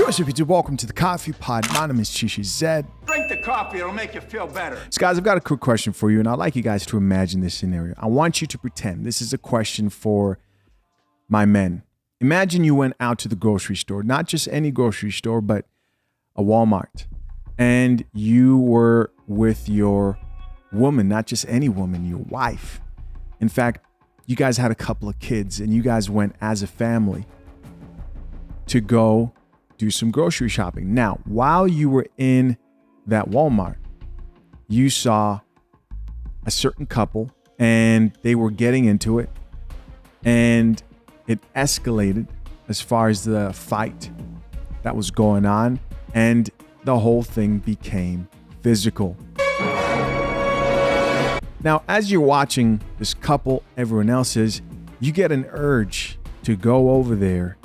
What's up, YouTube? Welcome to the Coffee Pod. My name is Chishi Zed. Drink the coffee, it'll make you feel better. So guys, I've got a quick question for you, and I'd like you guys to imagine this scenario. I want you to pretend this is a question for my men. Imagine you went out to the grocery store, not just any grocery store, but a Walmart, and you were with your woman, not just any woman, your wife. In fact, you guys had a couple of kids, and you guys went as a family to go do some grocery shopping. Now, while you were in that Walmart, you saw a certain couple and they were getting into it, and it escalated as far as the fight that was going on, and the whole thing became physical. Now, as you're watching this couple, everyone else is, you get an urge to go over there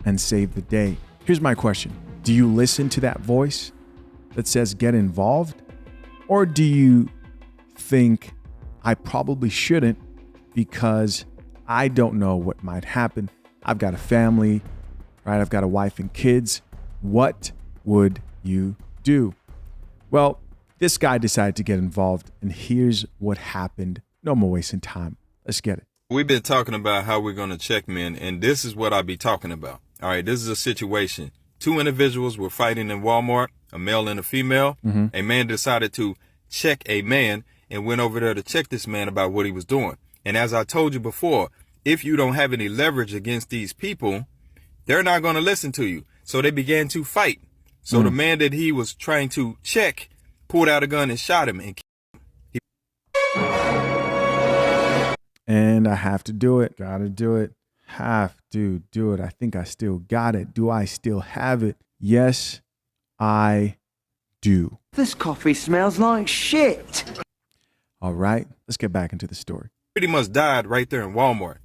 and save the day. Here's my question. Do you listen to that voice that says get involved? Or do you think I probably shouldn't because I don't know what might happen? I've got a family, right? I've got a wife and kids. What would you do? Well, this guy decided to get involved, and here's what happened. No more wasting time. Let's get it. We've been talking about how we're going to check men, and this is what I'll be talking about. All right, this is a situation. Two individuals were fighting in Walmart, a male and a female. A man decided to check a man and went over there to check this man about what he was doing. And as I told you before, if you don't have any leverage against these people, they're not going to listen to you. So they began to fight. So the man that he was trying to check pulled out a gun and shot him and killed him. And I have to do it. Gotta do it. Have to do it. I think I still got it. Do I still have it? Yes, I do. This coffee smells like shit. All right, let's get back into the story. Pretty much died right there in Walmart.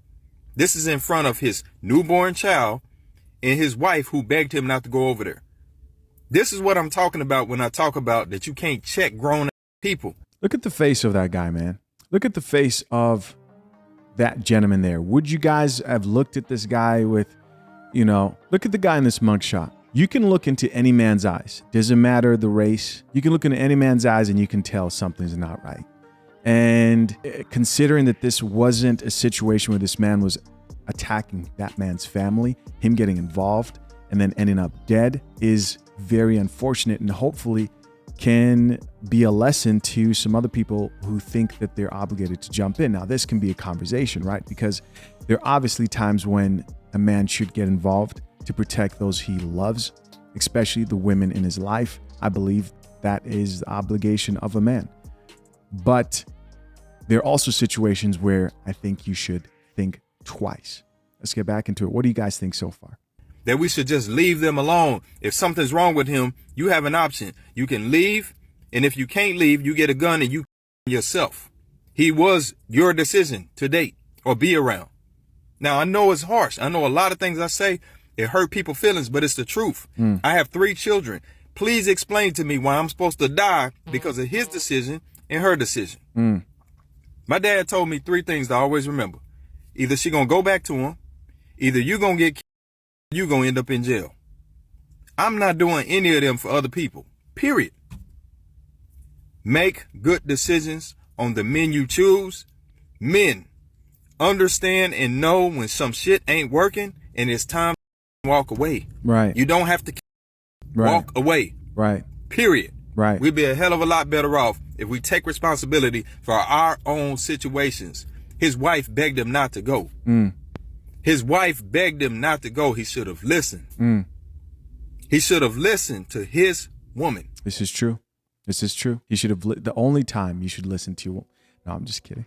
This is in front of his newborn child and his wife, who begged him not to go over there. This is what I'm talking about when I talk about that you can't check grown people. Look at the face of that guy, man. Look at the face of that gentleman there. Would you guys have looked at this guy with, look at the guy in this mugshot. You can look into any man's eyes. Doesn't matter the race. You can look into any man's eyes and you can tell something's not right. And considering that this wasn't a situation where this man was attacking that man's family, him getting involved and then ending up dead is very unfortunate, and hopefully can be a lesson to some other people who think that they're obligated to jump in. Now, this can be a conversation, right? Because there are obviously times when a man should get involved to protect those he loves, especially the women in his life. I believe that is the obligation of a man. But there are also situations where I think you should think twice. Let's get back into it. What do you guys think so far? That we should just leave them alone. If something's wrong with him, you have an option. You can leave, and if you can't leave, you get a gun and you yourself. He was your decision to date or be around. Now, I know it's harsh. I know a lot of things I say, it hurt people's feelings, but it's the truth. I have 3 children. Please explain to me why I'm supposed to die because of his decision and her decision. My dad told me 3 things to always remember. Either she gonna go back to him, either you gonna get killed, you're going to end up in jail. I'm not doing any of them for other people, period. Make good decisions on the men you choose. Men, understand and know when some shit ain't working and it's time to walk away. Right. You don't have to walk away. Right. Period. Right. We'd be a hell of a lot better off if we take responsibility for our own situations. His wife begged him not to go. His wife begged him not to go. He should have listened. He should have listened to his woman. This is true. This is true. He should have. The only time you should listen to. No, I'm just kidding.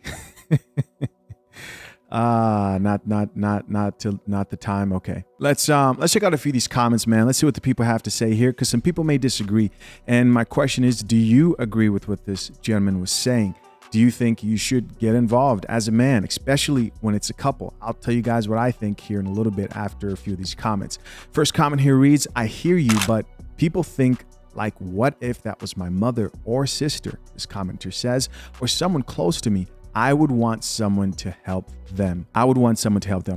Not the time. Okay. Let's check out a few of these comments, man. Let's see what the people have to say here, because some people may disagree. And my question is, do you agree with what this gentleman was saying? Do you think you should get involved as a man, especially when it's a couple? I'll tell you guys what I think here in a little bit after a few of these comments. First comment here reads, I hear you, but people think like, what if that was my mother or sister? This commenter says, or someone close to me. I would want someone to help them.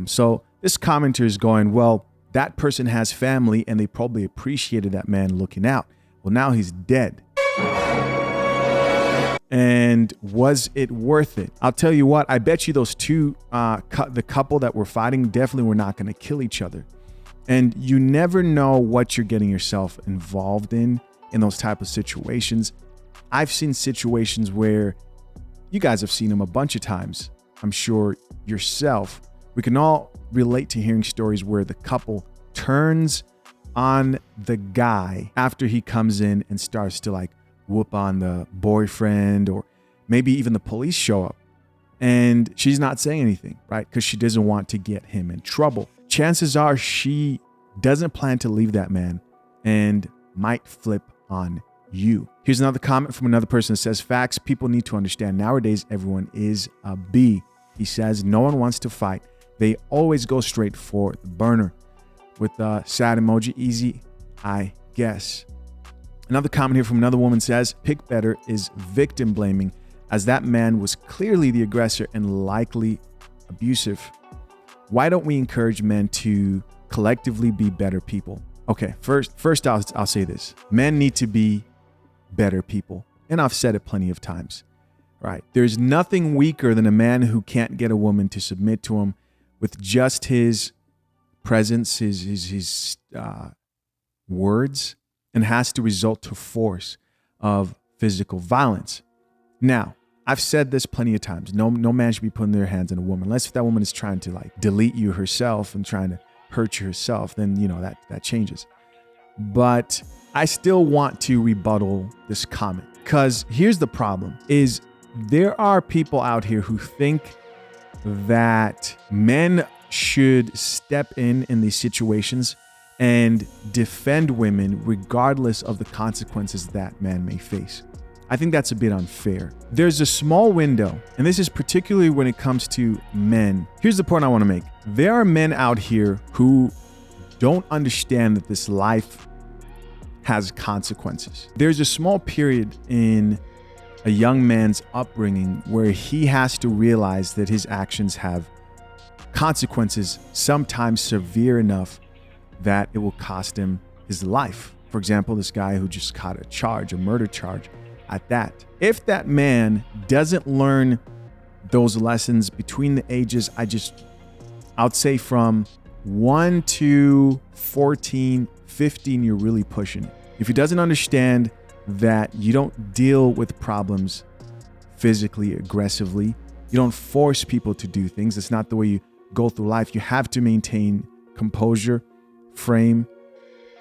So this commenter is going, well, that person has family and they probably appreciated that man looking out. Well, now he's dead. And was it worth it? I'll tell you what, I bet you those two, the couple that were fighting definitely were not going to kill each other. And you never know what you're getting yourself involved in those type of situations. I've seen situations where you guys have seen them a bunch of times. I'm sure yourself. We can all relate to hearing stories where the couple turns on the guy after he comes in and starts to like whoop on the boyfriend, or maybe even the police show up and she's not saying anything, right? Because she doesn't want to get him in trouble. Chances are she doesn't plan to leave that man and might flip on you. Here's another comment from another person that says, facts, people need to understand nowadays everyone is a B. He says, no one wants to fight. They always go straight for the burner. With a sad emoji, easy, I guess. Another comment here from another woman says, pick better is victim blaming, as that man was clearly the aggressor and likely abusive. Why don't we encourage men to collectively be better people? Okay, first I'll say this. Men need to be better people. And I've said it plenty of times, right? There's nothing weaker than a man who can't get a woman to submit to him with just his presence, his words, and has to resort to force of physical violence. Now, I've said this plenty of times. No man should be putting their hands on a woman unless that woman is trying to like delete you herself and trying to hurt you herself. Then that changes. But I still want to rebuttal this comment, because here's the problem: is there are people out here who think that men should step in these situations and defend women regardless of the consequences that man may face. I think that's a bit unfair. There's a small window, and this is particularly when it comes to men. Here's the point I want to make. There are men out here who don't understand that this life has consequences. There's a small period in a young man's upbringing where he has to realize that his actions have consequences, sometimes severe enough that it will cost him his life. For example, this guy who just caught a murder charge at that. If that man doesn't learn those lessons between the ages, I'd say from 1 to 14, 15, you're really pushing it. If he doesn't understand that you don't deal with problems physically, aggressively, you don't force people to do things. It's not the way you go through life. You have to maintain composure, frame,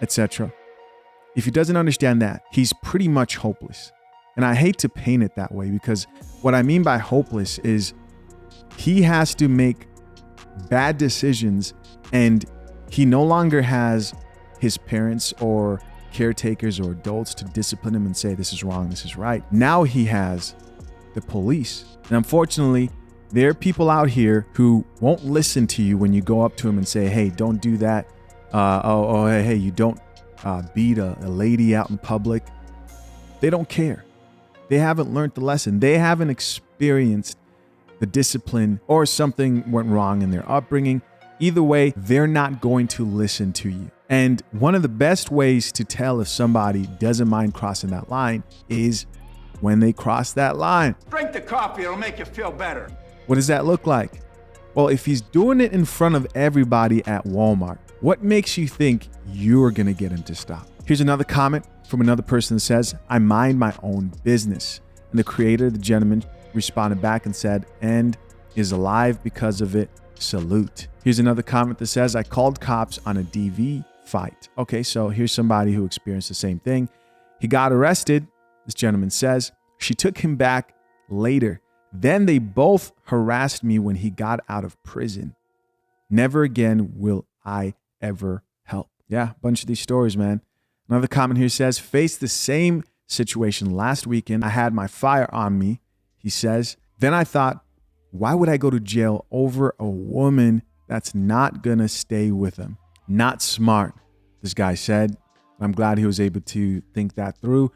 etc. If he doesn't understand that, he's pretty much hopeless. And I hate to paint it that way, because what I mean by hopeless is he has to make bad decisions and he no longer has his parents or caretakers or adults to discipline him and say, this is wrong, this is right. Now he has the police. And unfortunately, there are people out here who won't listen to you when you go up to them and say, hey, don't do that. Hey, you don't beat a lady out in public. They don't care. They haven't learned the lesson. They haven't experienced the discipline, or something went wrong in their upbringing. Either way, they're not going to listen to you. And one of the best ways to tell if somebody doesn't mind crossing that line is when they cross that line. Drink the coffee, it'll make you feel better. What does that look like? Well, if he's doing it in front of everybody at Walmart, what makes you think you're going to get him to stop? Here's another comment from another person that says, I mind my own business. And the creator, the gentleman, responded back and said, and is alive because of it. Salute. Here's another comment that says, I called cops on a DV fight. Okay, so here's somebody who experienced the same thing. He got arrested. This gentleman says, she took him back later. Then they both harassed me when he got out of prison. Never again will I ever help. Yeah, a bunch of these stories, man. Another comment here says, faced the same situation last weekend. I had my fire on me, he says. Then I thought, why would I go to jail over a woman that's not gonna stay with him? Not smart, this guy said. I'm glad he was able to think that through.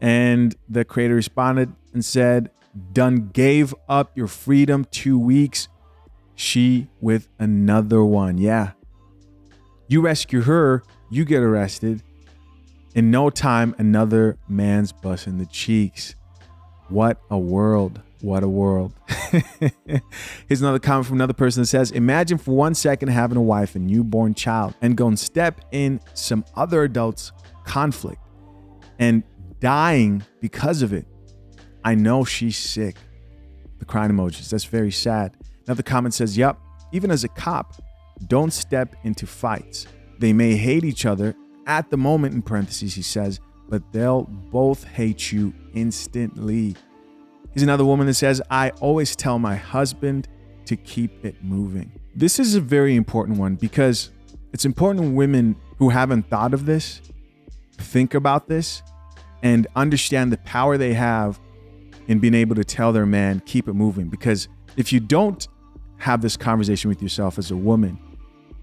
And the creator responded and said, done gave up your freedom 2 weeks. She with another one. Yeah. You rescue her, you get arrested. In no time, another man's busting the cheeks. What a world. What a world. Here's another comment from another person that says, imagine for 1 second having a wife and newborn child and go and step in some other adult's conflict and dying because of it. I know she's sick. The crying emojis. That's very sad. Another comment says, yep, even as a cop, don't step into fights. They may hate each other at the moment, in parentheses, he says, but they'll both hate you instantly. Here's another woman that says, I always tell my husband to keep it moving. This is a very important one because it's important women who haven't thought of this think about this and understand the power they have in being able to tell their man, keep it moving. Because if you don't have this conversation with yourself as a woman,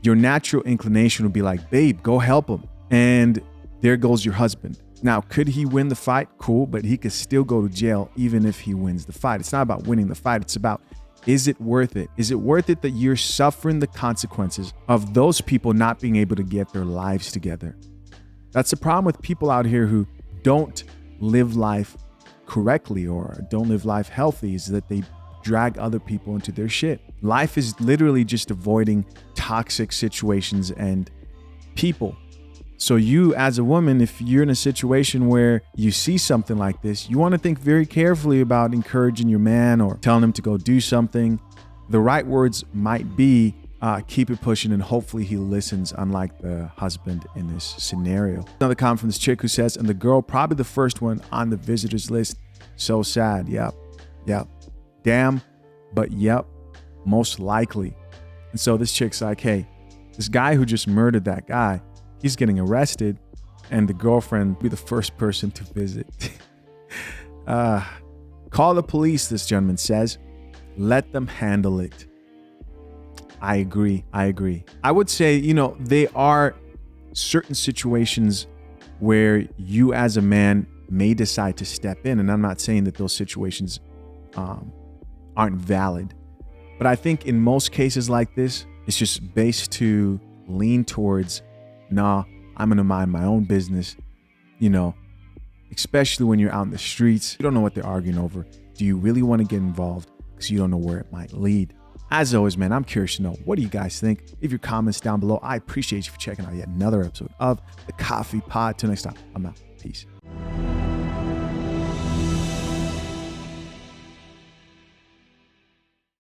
your natural inclination will be like, babe, go help him. And there goes your husband. Now, could he win the fight? Cool, but he could still go to jail even if he wins the fight. It's not about winning the fight. It's about, is it worth it? Is it worth it that you're suffering the consequences of those people not being able to get their lives together? That's the problem with people out here who don't live life correctly or don't live life healthy, is that they drag other people into their shit. Life is literally just avoiding toxic situations and people. So you as a woman, if you're in a situation where you see something like this, you want to think very carefully about encouraging your man or telling him to go do something. The right words might be, keep it pushing, and hopefully he listens, unlike the husband in this scenario. Another comment from this chick who says, and the girl, probably the first one on the visitors list. So sad. Yep. Damn. But yep, most likely. And so this chick's like, hey, this guy who just murdered that guy, he's getting arrested, and the girlfriend will be the first person to visit. Call the police, this gentleman says. Let them handle it. I agree. I would say, there are certain situations where you as a man may decide to step in, and I'm not saying that those situations aren't valid. But I think in most cases like this, it's just based to lean towards, nah, I'm going to mind my own business, especially when you're out in the streets. You don't know what they're arguing over. Do you really want to get involved? Because you don't know where it might lead. As always, man, I'm curious to know, what do you guys think? Leave your comments down below. I appreciate you for checking out yet another episode of The Coffee Pod. Till next time, I'm out. Peace.